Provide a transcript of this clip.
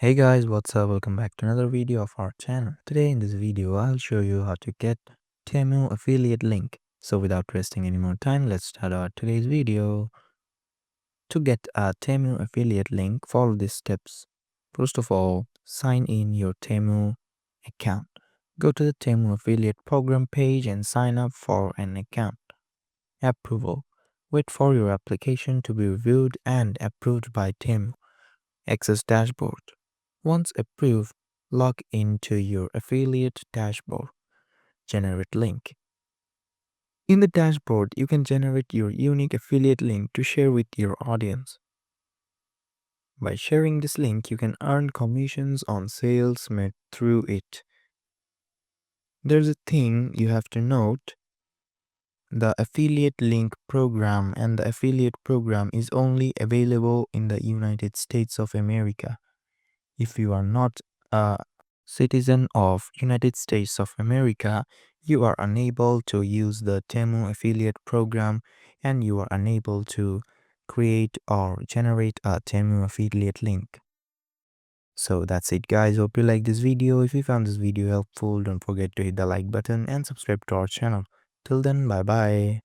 Hey guys, what's up? Welcome back to another video of our channel. Today in this video, I'll show you how to get Temu affiliate link. So without wasting any more time, let's start our today's video. To get a Temu affiliate link, follow these steps. First of all, sign in your Temu account. Go to the Temu affiliate program page and sign up for an account. Approval. Wait for your application to be reviewed and approved by Temu. Access dashboard. Once approved, log into your affiliate dashboard. Generate link. In the dashboard, you can generate your unique affiliate link to share with your audience. By sharing this link, you can earn commissions on sales made through it. There's a thing you have to note. The affiliate link program and the affiliate program is only available in the United States of America. If you are not a citizen of United States of America, you are unable to use the Temu affiliate program and you are unable to create or generate a Temu affiliate link. So that's it guys, hope you like this video. If you found this video helpful, don't forget to hit the like button and subscribe to our channel. Till then, bye bye.